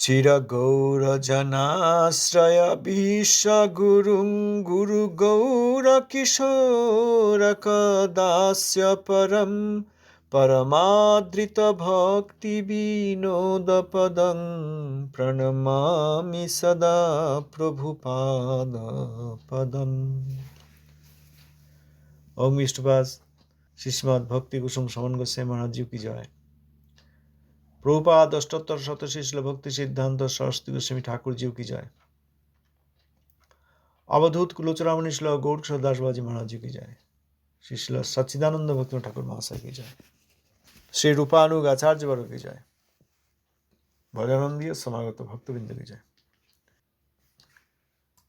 চিরগৌরজনাশ্রয় বিশ্বগুরুং গুরুগৌরকিশোরকদাস্য পরম পরমাদৃত ভক্তি বিনোদপদং প্রণমামি সদা প্রভুপাদপদম। ওম বিষ্ণুপাদ শ্রীমদ্ ভক্তি কুসুম সমন গোস্বামী মহারাজ জি কি জয়। প্রভুপাদ অষ্টোত্তর শত শিল ভক্তি সিদ্ধান্ত সরস্বতী গোস্বামী ঠাকুর জি কি জয়। অবধূত কুলোচরামণি শিল গৌর দাস বাবাজি মহারাজ জি কি জয়। শ্রী শিল সচ্চিদানন্দ ভক্তি ঠাকুর মহাশয় কি জয়। শ্রী রূপানুগ আচার্য বর্গ কি জয়। ভজানন্দীয় সমাগত ভক্তবৃন্দ কি জয়।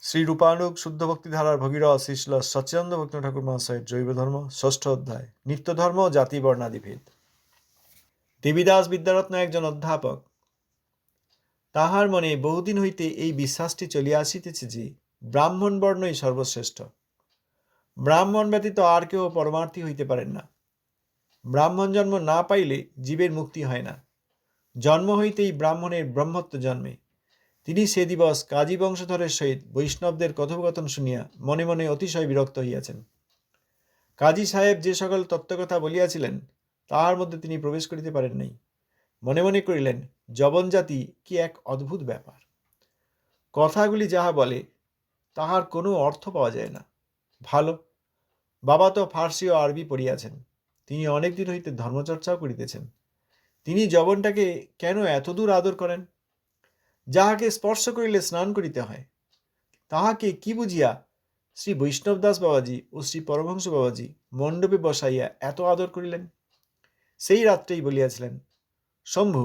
শ্রী রূপানুগ শুদ্ধ ভক্তি ধারার ভগীরথ শ্রী শিল সচ্চিদানন্দ ভক্তি ঠাকুর মহাশয়ের জৈব ধর্ম ষষ্ঠ অধ্যায় নিত্য ধর্ম জাতি বর্ণাদিভেদ। দেবীদাস বিদ্যারত্ন একজন অধ্যাপক। তাহার মনে বহুদিন হইতে এই বিশ্বাসটি চলিয়া আসিতেছে যে ব্রাহ্মণ বর্ণই সর্বশ্রেষ্ঠ। ব্রাহ্মণ ব্যতীত আর কেউ পরমার্থী হইতে পারেন না। ব্রাহ্মণ জন্ম না পাইলে জীবের মুক্তি হয় না। জন্ম হইতেই ব্রাহ্মণের ব্রহ্মত্ব জন্মে। তিনি সে দিবস কাজী বংশধরের সহিত বৈষ্ণবদের কথোপকথন শুনিয়া মনে মনে অতিশয় বিরক্ত হইয়াছেন। কাজী সাহেব যে সকল তত্ত্বকথা বলিয়াছিলেন তাহার মধ্যে তিনি প্রবেশ করিতে পারেন নাই। মনে মনে করিলেন, যবন জাতি কি এক অদ্ভুত ব্যাপার। কথাগুলি যাহা বলে তাহার কোনো অর্থ পাওয়া যায় না। ভালো, বাবা তো ফার্সি ও আরবি পড়িয়াছেন, তিনি অনেকদিন হইতে ধর্মচর্চাও করিতেছেন। তিনি যবনটাকে কেন এতদূর আদর করেন? যাহাকে স্পর্শ করিলে স্নান করিতে হয়, তাহাকে কি বুঝিয়া শ্রী বৈষ্ণব দাস বাবাজি ও শ্রী পরমহংস বাবাজি মণ্ডপে বসাইয়া এত আদর করিলেন? সেই রাত্রেই বলিয়াছিলেন, শম্ভু,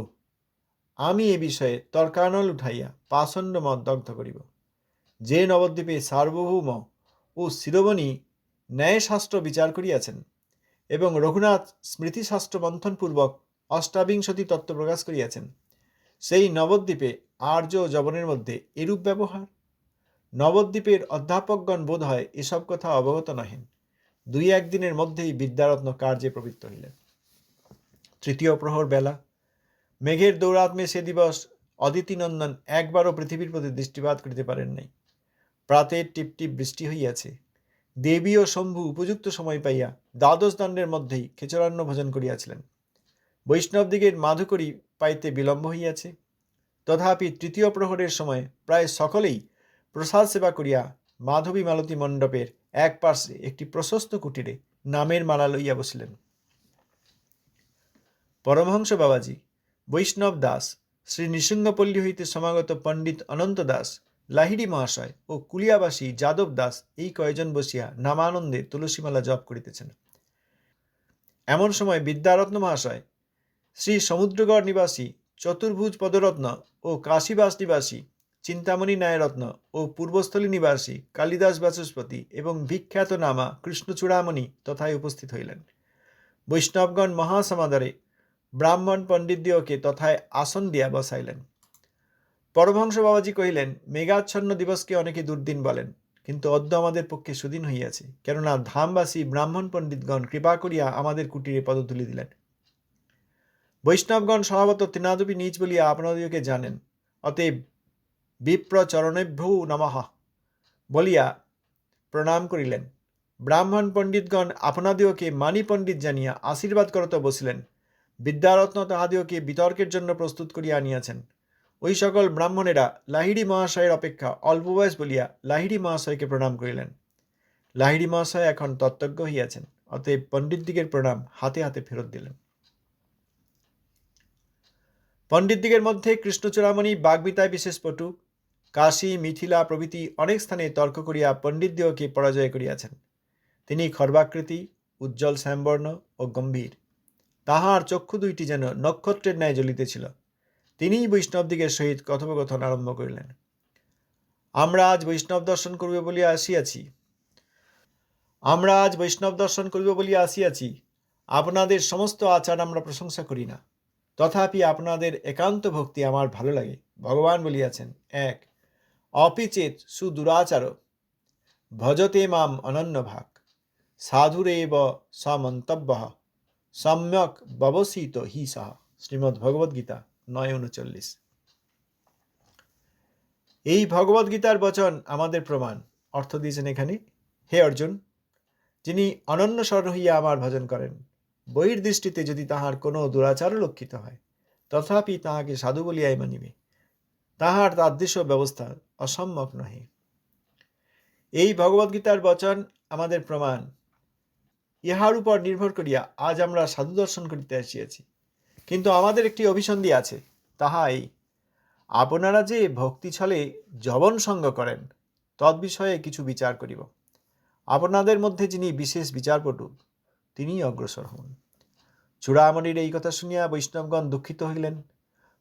আমি এ বিষয়ে তর্কানল উঠাইয়া পাষণ্ড মত দগ্ধ করিব। যে নবদ্বীপে সার্বভৌম ও শিরোমণি ন্যায়শাস্ত্র বিচার করিয়াছেন এবং রঘুনাথ স্মৃতিশাস্ত্র মন্থনপূর্বক অষ্টাবিংশতি তত্ত্ব প্রকাশ করিয়াছেন, সেই নবদ্বীপে আর্য ও যবনের মধ্যে এরূপ ব্যবহার? নবদ্বীপের অধ্যাপকগণ বোধ হয় এসব কথা অবগত নহেন। দুই একদিনের মধ্যেই বিদ্যারত্ন কার্যে প্রবৃত্ত হইলেন। তৃতীয় প্রহর বেলা। মেঘের দৌরাত্মে সে দিবস অদিতিনন্দন একবারও পৃথিবীর প্রতি দৃষ্টিপাত করিতে পারেন নাই। প্রাতের টিপটিপ বৃষ্টি হইয়াছে। দেবী ও শম্ভু উপযুক্ত সময় পাইয়া দ্বাদশ দণ্ডের মধ্যেই খেচরান্ন ভোজন করিয়াছিলেন। বৈষ্ণবদিগের মাধুকরী পাইতে বিলম্ব হইয়াছে। তথাপি তৃতীয় প্রহরের সময় প্রায় সকলেই প্রসাদ সেবা করিয়া মাধবী মালতী মণ্ডপের এক পার্শ্বে একটি প্রশস্ত কুটিরে নামের মালা লইয়া বসিলেন। পরমহংস বাবাজি, বৈষ্ণব দাস, শ্রী নৃসিংহপল্লী হইতে সমাগত পণ্ডিত অনন্ত দাস, লাহিড়ী মহাশয় ও কুলিয়াবাসী যাদব দাস এই কয়জন বসিয়া নামানন্দে তুলসীমালা জপ করিতেছেন। এমন সময় বিদ্যারত্ন মহাশয়, শ্রী সমুদ্রগড় নিবাসী চতুর্ভুজ পদরত্ন ও কাশীবাস নিবাসী চিন্তামণি ন্যায়রত্ন ও পূর্বস্থলী নিবাসী কালিদাস বাচস্পতি এবং বিখ্যাত নামা কৃষ্ণচূড়ামণি তথায় উপস্থিত হইলেন। বৈষ্ণবগণ মহাসমাদরে ব্রাহ্মণ পণ্ডিতদিওকে তথায় আসন দিয়া বসাইলেন। পরমহংস বাবাজি কহিলেন, মেঘাচ্ছন্ন দিবসকে অনেকে দুর্দিন বলেন, কিন্তু অদ্য আমাদের পক্ষে সুদিন হইয়াছে, কেননা ধামবাসী ব্রাহ্মণ পণ্ডিতগণ কৃপা করিয়া আমাদের কুটিরে পদধূলি দিলেন। বৈষ্ণবগণ স্বভাবত তৃণাদপি নীচ বলিয়া আপনাদিওকে জানেন, অতএব বিপ্র চরণেভ্যো নমঃ বলিয়া প্রণাম করিলেন। ব্রাহ্মণ পণ্ডিতগণ আপনাদিওকে মানি পণ্ডিত জানিয়া আশীর্বাদ করতে বসিলেন। বিদ্যারত্ন তাহাদিওকে বিতর্কের জন্য প্রস্তুত করিয়া আনিয়াছেন। ওই সকল ব্রাহ্মণেরা লাহিড়ী মহাশয়ের অপেক্ষা অল্প বয়স বলিয়া লাহিড়ী মহাশয়কে প্রণাম করিলেন। লাহিড়ী মহাশয় এখন তত্ত্বজ্ঞ হইয়াছেন, অতএব পণ্ডিতদিগের প্রণাম হাতে হাতে ফেরত দিলেন। পণ্ডিতদিগের মধ্যে কৃষ্ণচূড়ামণি বাগ্মিতায় বিশেষ পটু। কাশী, মিথিলা প্রভৃতি অনেক স্থানে তর্ক করিয়া পণ্ডিতদিগকে পরাজয় করিয়াছেন। তিনি খর্বাকৃতি, উজ্জ্বল শ্যামবর্ণ ও গম্ভীর। তাহার চক্ষু দুইটি যেন নক্ষত্রের ন্যায় জ্বলিতেছিল। তিনিই বৈষ্ণবদিগের সহিত কথোপকথন আরম্ভ করিলেন। আমরা আজ বৈষ্ণব দর্শন করিব বলিয়া আসিয়াছি। আপনাদের সমস্ত আচার আমরা প্রশংসা করি না, তথাপি আপনাদের একান্ত ভক্তি আমার ভালো লাগে। ভগবান বলিয়াছেন, 1 অপিচেত সুদুরাচার ভজতে মাম অনন্যভাগ সাধুরেব সমন্তব্যঃ সম্যক ব্যবসিত হি সহ। শ্রীমদ্ ভগবদ্গীতা 9:39। এই ভগবদ্গীতার বচন আমাদের প্রমাণ। অর্থ দিয়েছেন এখানে, হে অর্জুন, যিনি অনন্যস্বর হইয়া আমার ভজন করেন, বহির্দৃষ্টিতে যদি তাহার কোনো দুরাচারও লক্ষিত হয়, তথাপি তাহাকে সাধু বলিয়াই মানিবে, তাহার তাদৃশ ব্যবস্থা অসম্যক নহে। এই ভগবদ্গীতার বচন আমাদের প্রমাণ। ইহার উপর নির্ভর করিয়া আজ আমরা সাধু দর্শন করিতে আসিয়াছি। কিন্তু আমাদের একটি অভিসন্ধি আছে, তাহা এই, আপনারা যে ভক্তি ছলে যবন সঙ্গ করেন, তদ্বিষয়ে কিছু বিচার করিব। আপনাদের মধ্যে যিনি বিশেষ বিচারপটু, তিনিই অগ্রসর হন। চূড়ামণির এই কথা শুনিয়া বৈষ্ণবগণ দুঃখিত হইলেন।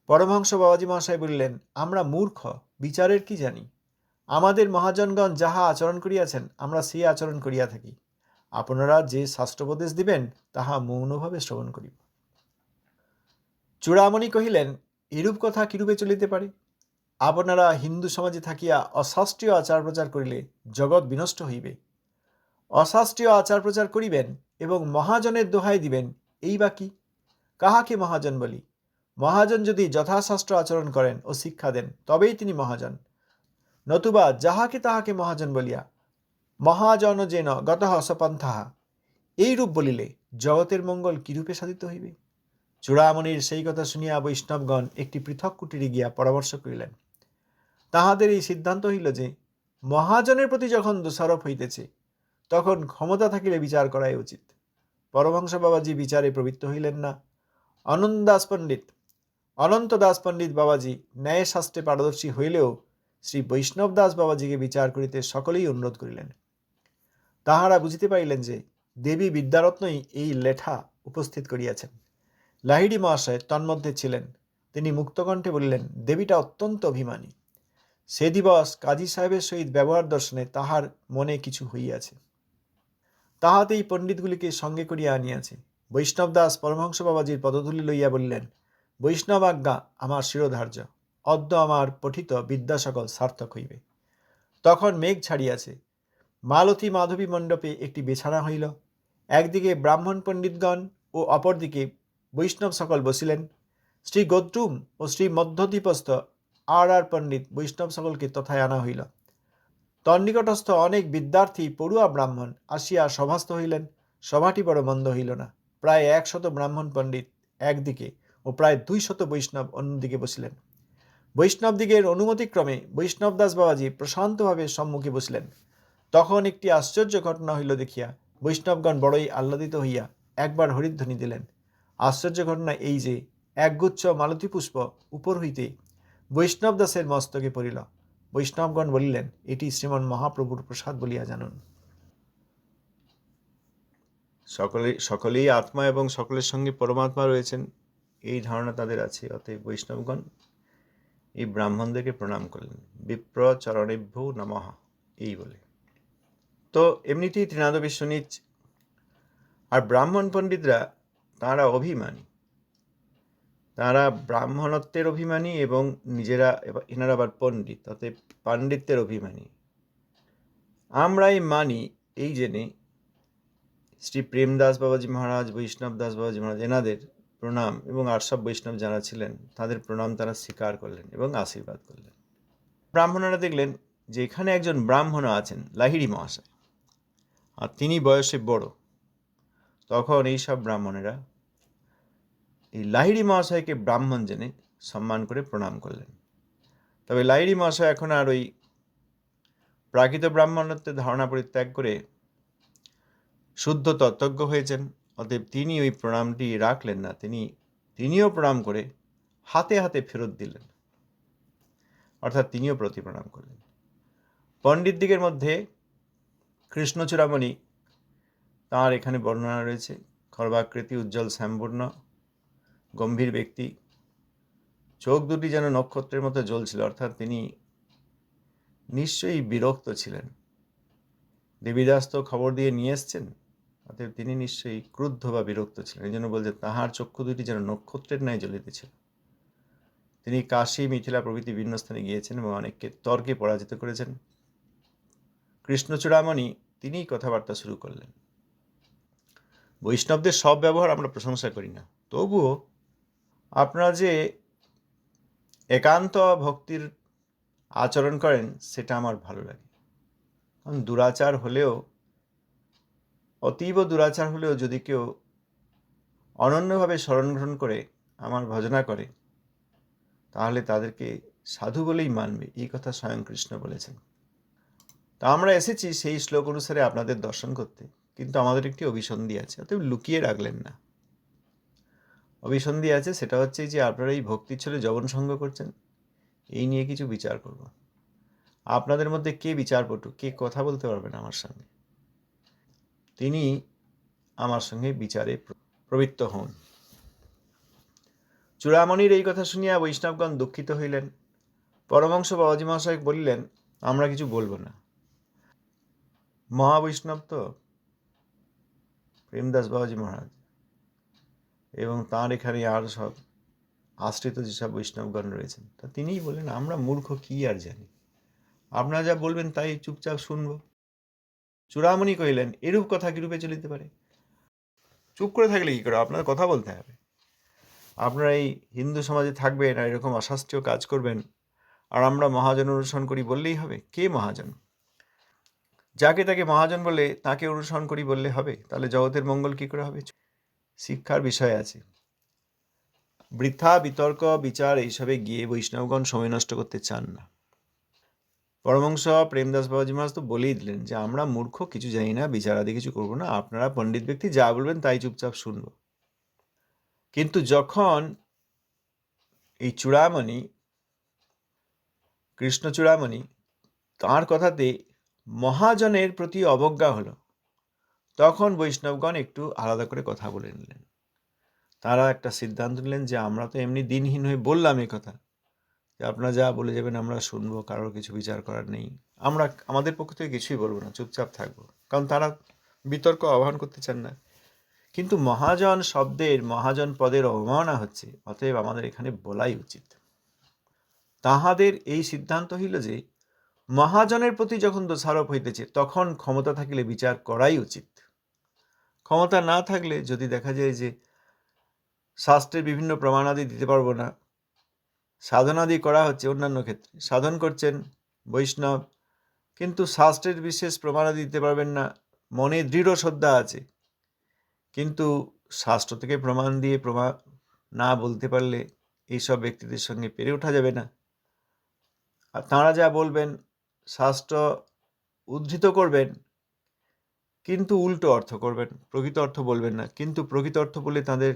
পরমহংস বাবাজী মহাশয় বলিলেন, আমরা মূর্খ, বিচারের কি জানি? আমাদের মহাজনগণ যাহা আচরণ করিয়াছেন, আমরা সেই আচরণ করিয়া থাকি। আপনারা যে শাস্ত্রোপদেশ দিবেন, তাহা মৌনভাবে শ্রবণ করিব। চূড়ামণি কহিলেন, এরূপ কথা কিরূপে চলিতে পারে? আপনারা হিন্দু সমাজে থাকিয়া অশাস্ত্রীয় আচার প্রচার করিলে জগৎ বিনষ্ট হইবে। অশাস্ত্রীয় আচার প্রচার করিবেন এবং মহাজনের দোহাই দিবেন, এই বা কি? কাহাকে মহাজন বলি? মহাজন যদি যথাশাস্ত্র আচরণ করেন ও শিক্ষা দেন, তবেই তিনি মহাজন। নতুবা যাহাকে তাহাকে মহাজন বলিয়া মহাজন যেন গতঃ সপন্থাহা, এইরূপ বলিলে জগতের মঙ্গল কিরূপে সাধিত হইবে? চূড়ামণির সেই কথা শুনিয়া বৈষ্ণবগণ একটি পৃথক কুটিরে গিয়া পরামর্শ করিলেন। তাহাদের এই সিদ্ধান্ত হইল যে, মহাজনের প্রতি যখন দোষারোপ হইতেছে, তখন ক্ষমতা থাকিলে বিচার করাই উচিত। পরমহংস বাবাজি বিচারে প্রবৃত্ত হইলেন না। অনন্ত দাস পণ্ডিত বাবাজি ন্যায়শাস্ত্রে পারদর্শী হইলেও শ্রী বৈষ্ণব দাস বাবাজিকে বিচার করিতে সকলেই অনুরোধ করিলেন। তাহারা বুঝিতে পারিলেন যে দেবী বিদ্যারত্নই এই লেঠা উপস্থিত করিয়াছেন। লাহিড়ী মহাশয় তন্মধ্যে ছিলেন। তিনি মুক্তকণ্ঠে বলিলেন, দেবীটা অত্যন্ত অভিমানী। সে দিবস কাজী সাহেবের সহিত ব্যবহার দর্শনে তাহার মনে কিছু হইয়াছে। তাহাতেই পণ্ডিতগুলিকে সঙ্গে করিয়া আনিয়াছে। বৈষ্ণব দাস পরমহংস বাবাজির পদধূলি লইয়া বলিলেন, বৈষ্ণব আজ্ঞা আমার শিরোধার্য, অদ্য আমার পঠিত বিদ্যা সকল সার্থক হইবে। তখন মেঘ ছাড়িয়াছে। মালতী মাধবী মণ্ডপে একটি বিছানা হইল। একদিকে ব্রাহ্মণ পণ্ডিতগণ ও অপরদিকে বৈষ্ণব সকল বসিলেন। শ্রী গৌতম ও শ্রী মধ্যদ্বীপস্থ আর পণ্ডিত বৈষ্ণব সকলকে তথায় আনা হইল। তন্নিকটস্থ অনেক বিদ্যার্থী পড়ুয়া ব্রাহ্মণ আসিয়া সভাস্থ হইলেন। সভাটি বড় মন্দ হইল না। প্রায় 100 ব্রাহ্মণ পণ্ডিত একদিকে ও প্রায় 200 বৈষ্ণব অন্যদিকে বসিলেন। বৈষ্ণবদিগের অনুমতিক্রমে বৈষ্ণব দাস বাবাজি প্রশান্তভাবে সম্মুখে বসিলেন। তখন একটি আশ্চর্য ঘটনা হইল দেখিয়া বৈষ্ণবগণ বড়ই আহ্লাদিত হইয়া একবার হরিধ্বনি দিলেন। আশ্চর্য ঘটনা এই যে, একগুচ্ছ মালতী পুষ্প উপর হইতে বৈষ্ণব দাসের মস্তকে পড়িল। বৈষ্ণবগণ বলিলেন, এটি শ্রীমন মহাপ্রভুর প্রসাদ বলিয়া জানুন। সকলেই আত্মা এবং সকলের সঙ্গে পরমাত্মা রয়েছেন, এই ধারণা তাদের আছে। অতএব বৈষ্ণবগণ এই ব্রাহ্মণদেরকে প্রণাম করলেন। বিপ্র চরণেভ্যো নমঃ এই বলে। তো এমনিতেই ত্রিনাদ বিশ্বনীচ আর ব্রাহ্মণ পণ্ডিতরা তাঁরা অভিমানী, তাঁরা ব্রাহ্মণত্বের অভিমানী এবং এনারা আবার পণ্ডিত, অতএব পাণ্ডিত্যের অভিমানী। আমরাই মানি এই জেনে শ্রী প্রেমদাস বাবাজি মহারাজ, বৈষ্ণব দাস বাবাজি মহারাজ এনাদের প্রণাম এবং আর সব বৈষ্ণব যারা ছিলেন তাদের প্রণাম তারা স্বীকার করলেন এবং আশীর্বাদ করলেন। ব্রাহ্মণরা দেখলেন যে এখানে একজন ব্রাহ্মণ আছেন, লাহিড়ী মহাশয়, আর তিনি বয়সে বড়। তখন এইসব ব্রাহ্মণেরা এই লাহিড়ী মহাশয়কে ব্রাহ্মণ জেনে সম্মান করে প্রণাম করলেন। তবে লাহিড়ী মহাশয় এখন আর ওই প্রাকৃত ব্রাহ্মণত্বের ধারণা পরিত্যাগ করে শুদ্ধ তত্ত্বজ্ঞ হয়েছেন। অতএব তিনি ওই প্রণামটি রাখলেন না, তিনিও প্রণাম করে হাতে হাতে ফেরত দিলেন, অর্থাৎ তিনিও প্রতি প্রণাম করলেন। পণ্ডিত দিগের মধ্যে কৃষ্ণচূড়ামণি, তাঁর এখানে বর্ণনা রয়েছে। খর্বাকৃতি, উজ্জ্বল শ্যামবর্ণ, গম্ভীর ব্যক্তি, চোখ দুটি যেন নক্ষত্রের মতো জ্বলছিল, অর্থাৎ তিনি নিশ্চয়ই বিরক্ত ছিলেন। দেবীদাস তো খবর দিয়ে নিয়ে এসছেন, অতএব তিনি নিশ্চয়ই ক্রুদ্ধ বা বিরক্ত ছিলেন। এই জন্য বলছে তাহার চক্ষু দুটি যেন নক্ষত্রের ন্যায় জ্বলিতেছিল। তিনি কাশী, মিথিলা প্রভৃতি বিভিন্ন স্থানে গিয়েছেন এবং অনেককে তর্কে পরাজিত করেছেন। কৃষ্ণচূড়ামণি তিনিই কথাবার্তা শুরু করলেন। বৈষ্ণবদের সব ব্যবহার আমরা প্রশংসা করি না, তবুও আপনারা যে একান্ত ভক্তির আচরণ করেন সেটা আমার ভালো লাগে। কারণ দুরাচার হলেও, অতীব দুরাচার হলেও যদি কেউ অনন্যভাবে শরণ গ্রহণ করে আমার ভজনা করে, তাহলে তাদেরকে সাধু বলেই মানবে, এই কথা স্বয়ং কৃষ্ণ বলেছেন। তা আমরা এসেছি সেই শ্লোক অনুসারে আপনাদের দর্শন করতে, কিন্তু আমাদের একটি অভিসন্ধি আছে, অতএব লুকিয়ে রাখলেন না। অভিসন্ধি আছে, সেটা হচ্ছে যে আপনারা এই ভক্তির ছলে যবন সঙ্গ করছেন, এই নিয়ে কিছু বিচার করব। আপনাদের মধ্যে কে বিচারপটু, কে কথা বলতে পারবেন আমার সঙ্গে, তিনি আমার সঙ্গে বিচারে প্রবৃত্ত হন। চূড়ামণির এই কথা শুনিয়া বৈষ্ণবগণ দুঃখিত হইলেন। পরমহংস বাবাজী মহাশয় বলিলেন, আমরা কিছু বলবো না। মহাবৈষ্ণব তো প্রেমদাস বাবাজী মহারাজ, এবং তাঁর এখানে আর সব আশ্রিত যেসব বৈষ্ণবগণ রয়েছেন, তা তিনিই বললেন, আমরা মূর্খ, কি আর জানি, আপনারা যা বলবেন তাই চুপচাপ শুনব। চূড়ামণি কহিলেন, এরূপ কথা কিরূপে চলিতে পারে? চুপ করে থাকলে কি করে, আপনার কথা বলতে হবে। আপনারা এই হিন্দু সমাজে থাকবেন আর এরকম অশাস্ত্রীয় কাজ করবেন, আর আমরা মহাজন অনুসরণ করি বললেই হবে? কে মহাজন? যাকে তাকে মহাজন বলে তাকে অনুসরণ করি বললে হবে? তাহলে জগতের মঙ্গল কি করে হবে? শিক্ষার বিষয় আছে। বৃথা বিতর্ক বিচার এইসবে গিয়ে বৈষ্ণবগণ সময় নষ্ট করতে চান না। পরমহংস প্রেমদাস বাবাজী মহারাজ তো বলেই দিলেন যে আমরা মূর্খ, কিছু জানি না, বিচার আদি কিছু করবো না, আপনারা পণ্ডিত ব্যক্তি যা বলবেন তাই চুপচাপ শুনব। কিন্তু যখন এই চূড়ামণি, কৃষ্ণ চূড়ামণি, তাঁর কথাতে মহাজনের প্রতি অবজ্ঞা হলো, তখন বৈষ্ণবগণ একটু আলাদা করে কথা বলে নিলেন। তারা একটা সিদ্ধান্ত নিলেন যে আমরা তো এমনি দিনহীন হয়ে বললাম এই কথা, যে আপনারা যা বলে যাবেন আমরা শুনবো, কারোর কিছু বিচার করার নেই, আমরা আমাদের পক্ষ থেকে কিছুই বলবো না, চুপচাপ থাকবো। কারণ তারা বিতর্ক আহ্বান করতে চান না। কিন্তু মহাজন শব্দের, মহাজন পদের অবমাননা হচ্ছে, অতএব আমাদের এখানে বলাই উচিত। তাহাদের এই সিদ্ধান্ত হইল যে মহাজনের প্রতি যখন দোষারোপ হইতেছে, তখন ক্ষমতা থাকিলে বিচার করাই উচিত। ক্ষমতা না থাকলে যদি দেখা যায় যে শাস্ত্রের বিভিন্ন প্রমাণাদি দিতে পারবো না, সাধনাদি করা হচ্ছে, অন্যান্য ক্ষেত্রে সাধন করছেন বৈষ্ণব, কিন্তু শাস্ত্রের বিশেষ প্রমাণাদি দিতে পারবেন না, মনে দৃঢ় শ্রদ্ধা আছে, কিন্তু শাস্ত্র থেকে প্রমাণ দিয়ে প্রমাণ না বলতে পারলে এইসব ব্যক্তিদের সঙ্গে পেরে ওঠা যাবে না। আর তাঁরা যা বলবেন শাস্ত্র উদ্ধৃত করবেন, কিন্তু উল্টো অর্থ করবেন, প্রকৃত অর্থ বলবেন না। কিন্তু প্রকৃত অর্থ বলে তাদের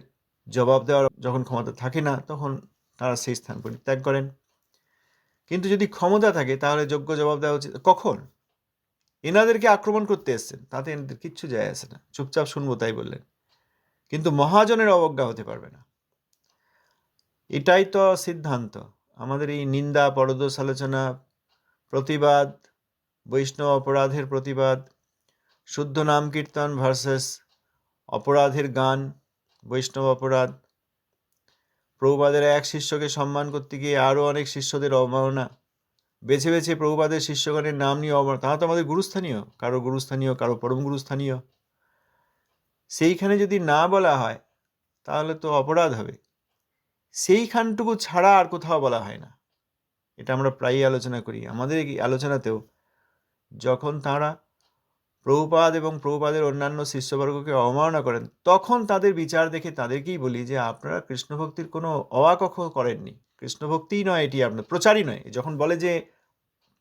জবাব দেওয়ার যখন ক্ষমতা থাকে না, তখন তারা সেই স্থান পরিত্যাগ করেন। কিন্তু যদি ক্ষমতা থাকে তাহলে যোগ্য জবাব দেওয়া উচিত। কখন? এনাদেরকে আক্রমণ করতে এসছেন, তাতে এনাদের কিচ্ছু যায় আসে না, চুপচাপ শুনবো তাই বললেন। কিন্তু মহাজনের অবজ্ঞা হতে পারবে না, এটাই তো সিদ্ধান্ত। আমাদের এই নিন্দা, পরদোষ আলোচনা, প্রতিবাদ, বৈষ্ণব অপরাধের প্রতিবাদ, শুদ্ধ নাম কীর্তন ভার্সেস অপরাধের গান, বৈষ্ণব অপরাধ, প্রভুপাদের এক শিষ্যকে সম্মান করতে গিয়ে আরও অনেক শিষ্যদের অবমাননা, বেছে বেছে প্রভুপাদের শিষ্যগণের নাম নিয়ে অবমাননা। তারা তো আমাদের গুরুস্থানীয়, কারো গুরুস্থানীয়, কারো পরম গুরুস্থানীয়। সেইখানে যদি না বলা হয় তাহলে তো অপরাধ হবে। সেইখানটুকু ছাড়া আর কোথাও বলা হয় না, এটা আমরা প্রায়ই আলোচনা করি। আমাদের এই আলোচনাতেও যখন তাঁরা প্রভুপাদ এবং প্রভুপাদের অন্যান্য শিষ্যবর্গকে অবমাননা করেন, তখন তাদের বিচার দেখে তাদেরকেই বলি যে আপনারা কৃষ্ণভক্তির কোনো অবাকখ করেননি, কৃষ্ণভক্তিই নয় এটি, আপনার প্রচারই নয়। যখন বলে যে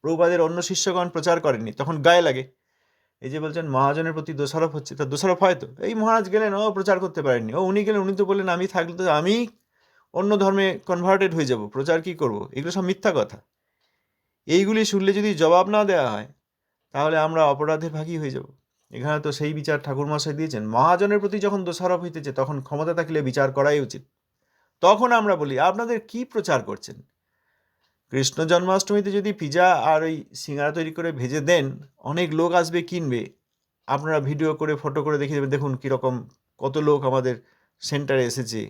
প্রভুপাদের অন্য শিষ্যগণ প্রচার করেননি, তখন গায়ে লাগে। এই যে বলছেন মহাজনের প্রতি দোষারোপ হচ্ছে, তার দোষারোপ হয়তো এই মহারাজ গেলেন, ও প্রচার করতে পারেননি, ও উনি গেলেন, উনি তো বললেন আমি থাকলে তো আমি অন্য ধর্মে কনভার্টেড হয়ে যাব, প্রচার কি করব? এগুলো সব মিথ্যা কথা। এইগুলি শুনলে যদি জবাব না দেওয়া হয় তাহলে আমরা অপরাধের ভাগী হয়ে যাব। এখানে তো সেই বিচার ঠাকুরমশাই দিয়েছেন, মহাজনের প্রতি যখন দোষারোপ হইতেছে তখন ক্ষমতা থাকলে বিচার করাই উচিত। তখন আমরা বলি আপনাদের কি প্রচার করছেন? কৃষ্ণ জন্মাষ্টমীতে যদি পিজা আর ওই সিঙ্গারা তৈরি করে ভেজে দেন, অনেক লোক আসবে কিনবে, আপনারা ভিডিও করে ফটো করে দেখিয়ে দেবেন, দেখুন কীরকম, কত লোক আমাদের সেন্টারে এসেছে,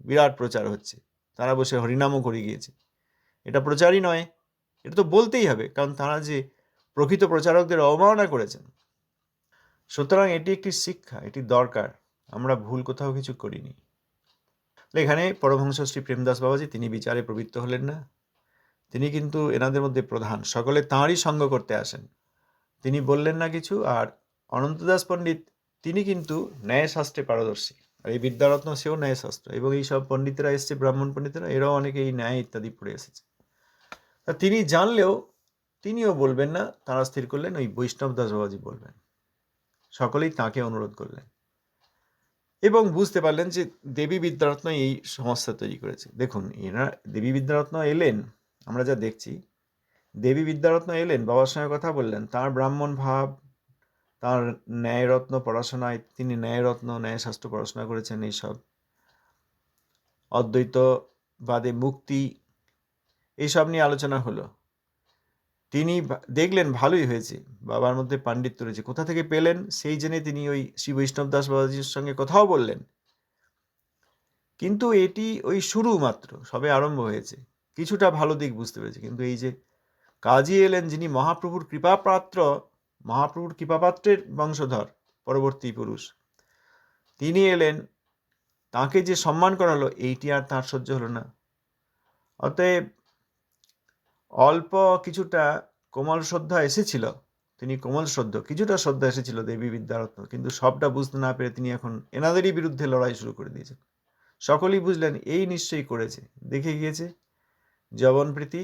বিরাট প্রচার হচ্ছে, তারা বসে হরিনামও করে গিয়েছে। এটা প্রচারই নয়, এটা তো বলতেই হবে, কারণ তারা যে প্রকৃত প্রচারকদের অবমাননা করেছেন। সুতরাং এটি একটি শিক্ষা, এটি দরকার, আমরা ভুল কোথাও কিছু করিনি। এখানে পরমহংস শ্রী প্রেমদাস বাবাজি তিনি বিচারে প্রবৃত্ত হলেন না, তিনি কিন্তু এনাদের মধ্যে প্রধান, সকলে তাঁরই সঙ্গ করতে আসেন। তিনি বললেন না কিছু। আর অনন্তদাস পণ্ডিত তিনি কিন্তু ন্যায়শাস্ত্রে পারদর্শী, আর এই বিদ্যারত্ন সেও ন্যায়শাস্ত্র, এবং এই সব পণ্ডিতেরা এসছে, ব্রাহ্মণ পণ্ডিতেরা, এরাও অনেকে এই ন্যায় ইত্যাদি পড়ে এসেছে। তা তিনি জানলেও তিনিও বলবেন না, তারা স্থির করলেন ওই বৈষ্ণব দাস বাবাজি বলবেন। সকলেই তাঁকে অনুরোধ করলেন এবং বুঝতে পারলেন যে দেবী বিদ্যারত্ন এই সমস্যা তৈরি করেছে। দেখুন, এরা দেবী বিদ্যারত্ন এলেন, আমরা যা দেখছি, দেবী বিদ্যারত্ন এলেন, বাবার সঙ্গে কথা বললেন, তার ব্রাহ্মণ ভাব, তার ন্যায়রত্ন পড়াশোনায়, তিনি ন্যায়রত্ন ন্যায়শাস্ত্র পড়াশোনা করেছেন, এইসব অদ্বৈতবাদে মুক্তি, এইসব নিয়ে আলোচনা হলো। তিনি দেখলেন ভালোই হয়েছে, বাবার মধ্যে পাণ্ডিত্য রয়েছে, কোথা থেকে পেলেন সেই জেনে তিনি ওই শ্রী বৈষ্ণব দাস বাবাজির সঙ্গে কথাও বললেন। কিন্তু এটি ওই শুরু মাত্র, সবে আরম্ভ হয়েছে, কিছুটা ভালো দিক বুঝতে পেরেছে। কিন্তু এই যে কাজী এলেন, যিনি মহাপ্রভুর কৃপাপাত্রের বংশধর, পরবর্তী পুরুষ, তিনি এলেন, তাকে যে সম্মান করা হলো, এইটি আর তার সহ্য হলো না। অতএব অল্প কিছুটা কোমল শ্রদ্ধা এসেছিল, তিনি কোমল কিছুটা শ্রদ্ধা এসেছিল দেবী বিদ্যারত্ন, কিন্তু সবটা বুঝতে না পেরে তিনি এখন এনাদেরই বিরুদ্ধে লড়াই শুরু করে দিয়েছেন। সকলেই বুঝলেন এই নিশ্চয়ই করেছে, দেখে গিয়েছে যবনপ্রীতি,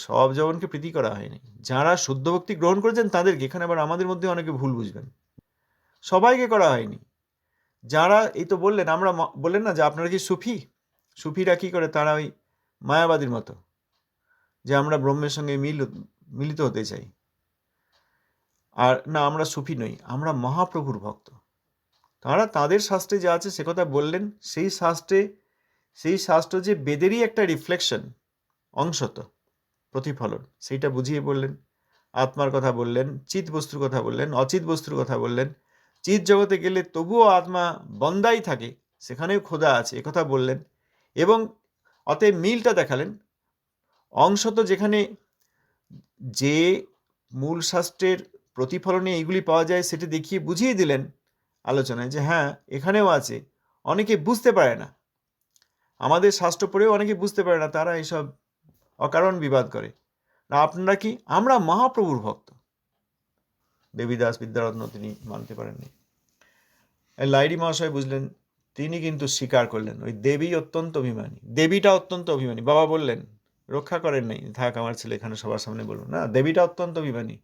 সব যবনকে প্রীতি করা হয়নি। যারা শুদ্ধ ভক্তি গ্রহণ করেছেন তাদেরকে, এখানে আবার আমাদের মধ্যে অনেকে ভুল বুঝবেন, সবাইকে করা হয়নি। যারা এই তো বললেন, আমরা বললেন না যে আপনারা কি সুফিরা কি করে, তারা ওই মায়াবাদীর মতো, যে আমরা ব্রহ্মের সঙ্গে মিলিত হতে চাই। আর না, আমরা সুফি নই, আমরা মহাপ্রভুর ভক্ত। তারা তাদের শাস্ত্রে যা আছে সে কথা বললেন। সেই শাস্ত্র যে বেদেরই একটা রিফ্লেকশন, অংশত প্রতিফলন, সেইটা বুঝিয়ে বললেন। আত্মার কথা বললেন, চিৎ বস্তুর কথা বললেন, অচিৎ বস্তুর কথা বললেন। চিৎ জগতে গেলে তবুও আত্মা বন্দাই থাকে, সেখানেও খোদা আছে, একথা বললেন। এবং অতএব মিলটা দেখালেন। অংশত যেখানে যে মূল শাস্ত্রের প্রতিফলনে এইগুলি পাওয়া যায়, সেটা দেখিয়ে বুঝিয়ে দিলেন আলোচনায় যে হ্যাঁ, এখানেও আছে। অনেকে বুঝতে পারে না, আমাদের শাস্ত্র পড়েও অনেকে বুঝতে পারে না, তারা এইসব অকারণ বিবাদ করে। না, আপনারা কি, আমরা মহাপ্রভুর ভক্ত। দেবীদাস বিদ্যারত্ন তিনি মানতে পারেননি। লাইরি মহাশয় বুঝলেন, তিনি কিন্তু স্বীকার করলেন ওই দেবী অত্যন্ত অভিমানী, দেবীটা অত্যন্ত অভিমানী। বাবা বললেন, রক্ষা করেন নাই, থাক আমার ছেলে এখানে সবার সামনে বলবো না, দেবীটা অত্যন্ত অভিমানী।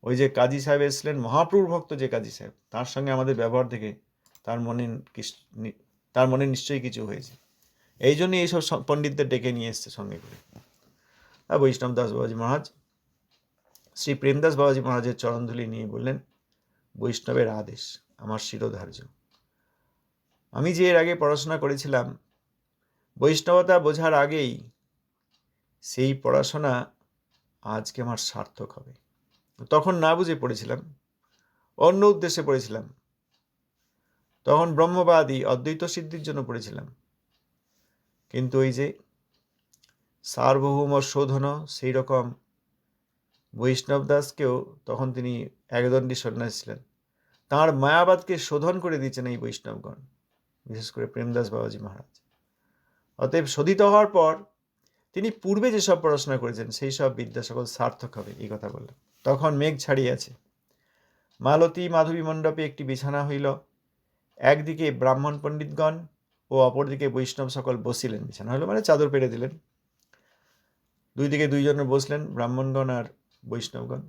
ওই যে কাজী সাহেব এসেছিলেন, মহাপ্রভুর ভক্ত যে কাজী সাহেব, তার সঙ্গে আমাদের ব্যবহার দেখে তার মনে নিশ্চয়ই কিছু হয়েছে। এই জন্যই এইসব পণ্ডিতদের ডেকে নিয়ে এসছে সঙ্গে করে। আর বৈষ্ণব দাস বাবাজি মহারাজ শ্রী প্রেমদাস বাবাজি মহারাজের চরণধুলি নিয়ে বললেন, বৈষ্ণবের আদেশ আমার শিরোধার্য। আমি যে এর আগে পড়াশোনা করেছিলাম, বৈষ্ণবতা বোঝার আগেই সেই পড়াশোনা আজকে আমার সার্থক হবে। তখন না বুঝে পড়েছিলাম, অন্য উদ্দেশ্যে পড়েছিলাম, তখন ব্রহ্মবাদী অদ্বৈত সিদ্ধির জন্য পড়েছিলাম। কিন্তু ওই যে সার্বভৌম শোধন, সেই রকম বৈষ্ণব দাসকেও, তখন তিনি একদণ্ডী সন্ন্যাসী ছিলেন, তাঁর মায়াবাদকে শোধন করে দিয়েছেন এই বৈষ্ণবগণ, বিশেষ করে প্রেমদাস বাবাজি মহারাজ। অতএব শোধিত হওয়ার পর তিনি পূর্বে যেসব পড়াশোনা করেছেন সেই সব বিদ্যা সকল সার্থক হবে, এই কথা বললেন। তখন মেঘ ছাড়িয়াছে, মালতী মাধবী মণ্ডপে একটি বিছানা হইল। একদিকে ব্রাহ্মণ পণ্ডিতগণ ও অপরদিকে বৈষ্ণব সকল বসিলেন। বিছানা হলো মানে চাদর পেরে দিলেন। দুই দিকে দুইজন বসলেন, ব্রাহ্মণগণ আর বৈষ্ণবগণ।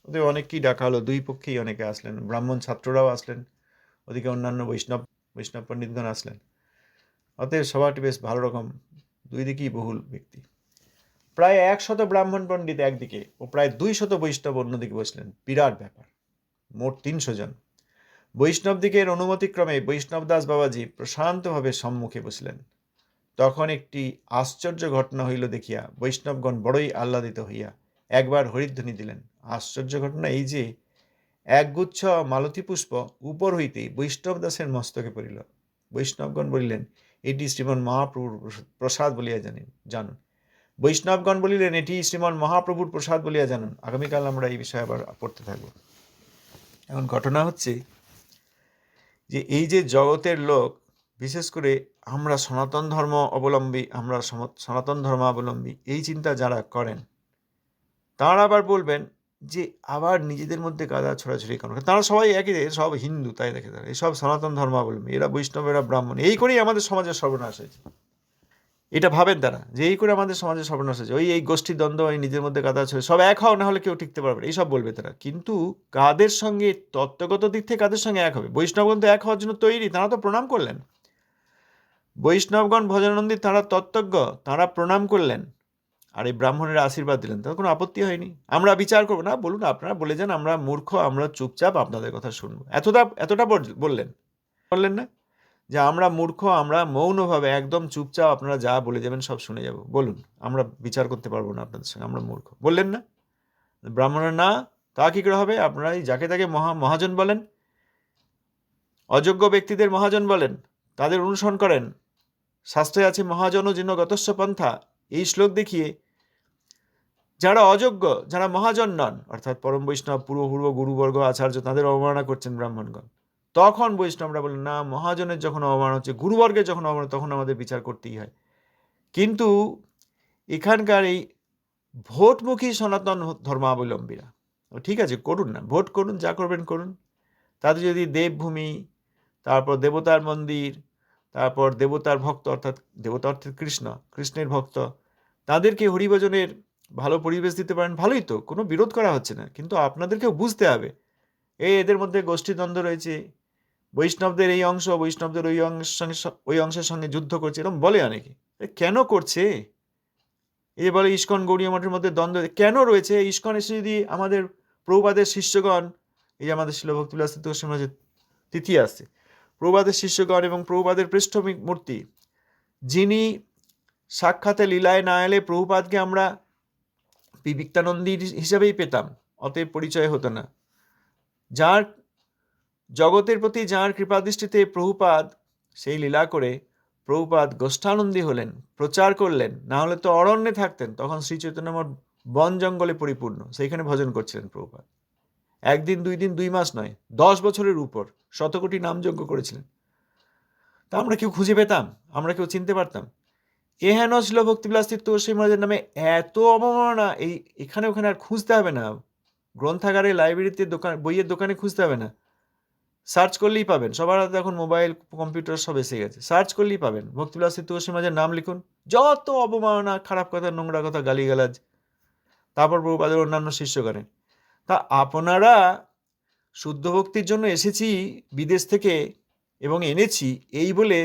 ওদের অনেককেই ডাকা হলো, দুই পক্ষেই অনেকে আসলেন, ব্রাহ্মণ ছাত্ররাও আসলেন, ওদিকে অন্যান্য বৈষ্ণব পণ্ডিতগণ আসলেন। অতএব সভাটি বেশ ভালো রকম, দুই দিকেই বহুল ব্যক্তি। প্রায় 100 ব্রাহ্মণ পণ্ডিত একদিকে ও প্রায় 200 বৈষ্ণব অন্যদিকে বসলেন। বিরাট ব্যাপার, মোট 300 জন। বৈষ্ণব দিকের অনুমতিক্রমে বৈষ্ণব দাস বাবাজি প্রশান্তভাবে সম্মুখে বসলেন। তখন একটি আশ্চর্য ঘটনা হইল দেখিয়া বৈষ্ণবগণ বড়ই আহ্লাদিত হইয়া একবার হরিধ্বনি দিলেন। আশ্চর্য ঘটনা এই যে, একগুচ্ছ মালতী পুষ্প উপর হইতেই বৈষ্ণব দাসের মস্তকে পড়িল। বৈষ্ণবগণ বলিলেন, এটি শ্রীমন মহাপ্রভুর প্রসাদ বলিয়া জানুন। বৈষ্ণবগণ বলিলেন, এটি শ্রীমন মহাপ্রভুর প্রসাদ বলিয়া জানুন। আগামীকাল আমরা এই বিষয়ে আবার পড়তে থাকব। এখন ঘটনা হচ্ছে যে এই যে জগতের লোক বিশেষ করে আমরা সনাতন ধর্ম অবলম্বী, আমরা সনাতন ধর্মাবলম্বী এই চিন্তা যারা করেন তারা আবার বলবেন যে আবার নিজেদের মধ্যে গাদা ছড়াছড়ি কেন? তারা সবাই একই, সব হিন্দু, তাই দেখে তারা এসব সনাতন ধর্মাবলম্বী, এরা বৈষ্ণব, এরা ব্রাহ্মণ, এই করেই আমাদের সমাজের সর্বনাশ হয়েছে। এটা ভাবেন তারা যে এই করে আমাদের সমাজের সর্বনাশ হয়েছে, এই গোষ্ঠী দ্বন্দ্ব, এই নিজের মধ্যে গাদা ছড়ে, সব এক হও, না হলে কেউ টিকতে পারবে না, এইসব বলবে তারা। কিন্তু কাদের সঙ্গে তত্ত্বগত দিক থেকে কাদের সঙ্গে এক হবে? বৈষ্ণবগণ তো এক হওয়ার জন্য তৈরি, তারা তো প্রণাম করলেন। বৈষ্ণবগণ ভজনানন্দী, তারা তত্ত্বজ্ঞ, তারা প্রণাম করলেন, আর এই ব্রাহ্মণের আশীর্বাদ দিলেন, তার কোনো আপত্তি হয়নি। আমরা বিচার করবো না, বলুন আপনারা বলে যান আমরা মূর্খ, আমরা চুপচাপ আপনাদের কথা শুনবো, এতটা বললেন না যে আমরা মূর্খ, আমরা মৌনভাবে একদম চুপচাপ আপনারা যা বলে যাবেন সব শুনে যাব, বলুন আমরা বিচার করতে পারবো না আপনাদের সঙ্গে, আমরা মূর্খ, বললেন না? ব্রাহ্মণের না, তা কি করে হবে? আপনারা যাকে তাকে মহাজন বলেন, অযোগ্য ব্যক্তিদের মহাজন বলেন, তাদের অনুসরণ করেন। শাস্ত্রে আছে মহাজন যেন গতস্য পন্থা, এই শ্লোক দেখিয়ে যারা অযোগ্য, যারা মহাজন নন, অর্থাৎ পরম বৈষ্ণব, পূর্ব গুরুবর্গ, আচার্য, তাদের অবমাননা করছেন ব্রাহ্মণগণ, তখন বৈষ্ণবরা বলেন না, মহাজনের যখন অবমান হচ্ছে, গুরুবর্গের যখন অবমান, তখন আমাদের বিচার করতেই হয়। কিন্তু এখানকার এই ভোটমুখী সনাতন ধর্মাবলম্বীরা, ঠিক আছে করুন না, ভোট করুন, যা করবেন করুন, তাতে যদি দেবভূমি, তারপর দেবতার মন্দির, তারপর দেবতার ভক্ত, অর্থাৎ দেবতা অর্থাৎ কৃষ্ণের ভক্ত, তাদেরকে হরিভজনের ভালো পরিবেশ দিতে পারেন, ভালোই তো, কোনো বিরোধ করা হচ্ছে না। কিন্তু আপনাদেরকেও বুঝতে হবে এদের মধ্যে গোষ্ঠীদ্বন্দ্ব রয়েছে, বৈষ্ণবদের এই অংশ বৈষ্ণবদের ওই অংশের সঙ্গে যুদ্ধ করছে, এরকম বলে অনেকে। কেন করছে? এই বলে ইস্কন গৌড়ীয় মঠের মধ্যে দ্বন্দ্ব কেন রয়েছে? ইস্কন এসে যদি আমাদের প্রভুপাদের শিষ্যগণ, এই যে আমাদের শিল ভক্তিবিলাস তীর্থ তিথি আসছে, প্রভুপাদের শিষ্যগণ এবং প্রভুপাদের পৃষ্ঠমিক মূর্তি, যিনি সাক্ষাতে লীলায় না এলে প্রভুপাদকে আমরা বিবিক্তানন্দী হিসাবেই পেতাম, অতএব পরিচয় হতো না। যার জগতের প্রতি যার কৃপাদৃষ্টিতে প্রভুপাদ সেই লীলা করে প্রভুপাদ গোষ্ঠানন্দী হলেন, প্রচার করলেন, না হলে তো অরণ্যে থাকতেন, তখন শ্রী চৈতন্যমঠ বন জঙ্গলে পরিপূর্ণ, সেইখানে ভজন করছিলেন প্রভুপাদ। একদিন 2 দিন 2 মাস নয়, 10 বছরের উপর শতকোটি নামযজ্ঞ করেছিলেন। তা আমরা কেউ খুঁজে পেতাম? আমরা কেউ চিনতে পারতাম? এহেন ছিল ভক্তিবিলাস তীর্থ গোস্বামী মহারাজের নামে এত অবমাননা, এখানে ওখানে আর খুঁজতে হবে না, গ্রন্থাগারে, লাইব্রেরিতে, বইয়ের দোকানে খুঁজতে হবে না, সার্চ করলেই পাবেন। সবার হাতে এখন মোবাইল, কম্পিউটার সব এসে গেছে, সার্চ করলেই পাবেন। ভক্তিবিলাস তীর্থ গোস্বামী মহারাজের নাম লিখুন, যত অবমাননা, খারাপ কথা, নোংরা কথা, গালিগালাজ, তারপর প্রভুপাদের অন্যান্য শিষ্যগণের। তা আপনারা শুদ্ধ ভক্তির জন্য এসেছি বিদেশ থেকে এবং এনেছি এই বলে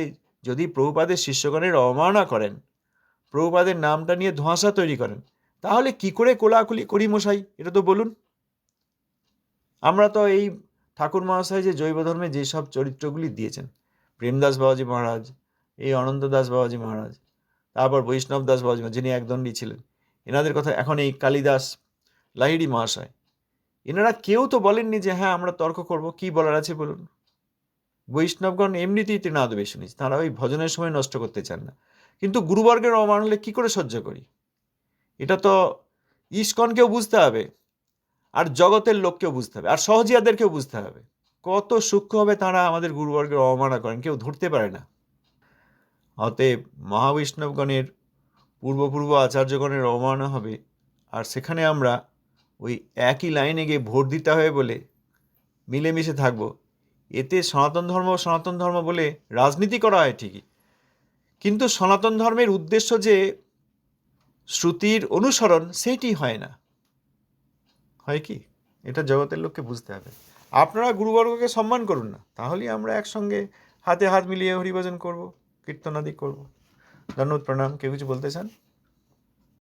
যদি প্রভুপাদের শিষ্যগণের অবমাননা করেন, প্রভুপাদের নামটা নিয়ে ধোঁয়াশা তৈরি করেন, তাহলে কি করে কোলাকুলি করি মশাই? এটা তো বলুন। আমরা তো এই ঠাকুর মহাশয় যে জৈব ধর্মে যেসব চরিত্রগুলি দিয়েছেন, প্রেমদাস বাবাজি মহারাজ, এই অনন্ত দাস বাবাজি মহারাজ, তারপর বৈষ্ণব দাস বাবাজি মহারাজ, যিনি একদণ্ডী ছিলেন, এনাদের কথা, এখন এই কালিদাস লাহিড়ী মহাশয়, এনারা কেউ তো বলেননি যে হ্যাঁ আমরা তর্ক করব, কি বলার আছে বলুন। বৈষ্ণবগণ এমনিতেই তৃণাদবে শুনিস, তারা ওই ভজনের সময় নষ্ট করতে চান না। কিন্তু গুরুবর্গের অবমান হলে কী করে সহ্য করি? এটা তো ইস্কনকেও বুঝতে হবে, আর জগতের লোককেও বুঝতে হবে, আর সহজিয়াদেরকেও বুঝতে হবে কত সূক্ষ্মভাবে তারা আমাদের গুরুবর্গের অবমাননা করেন, কেউ ধরতে পারে না। অতএব মহাবৈষ্ণবগণের পূর্ব আচার্যগণের অবমাননা হবে, আর সেখানে আমরা ওই একই লাইনে গিয়ে ভোট দিতে হবে বলে মিলেমিশে থাকবো, এতে সনাতন ধর্ম বলে রাজনীতি করা হয় ঠিকই, কিন্তু সনাতন ধর্মের উদ্দেশ্য যে শ্রুতির অনুসরণ, সেটি হয় না। হয় কি? এটা জগতের লোককে বুঝতে হবে। আপনারা গুরুবর্গকে সম্মান করুন না, তাহলেই আমরা একসঙ্গে হাতে হাত মিলিয়ে হরিভজন করব, কীর্তনাদি করব। ধন্যবাদ, প্রণাম। কেউ কিছু বলতে চান?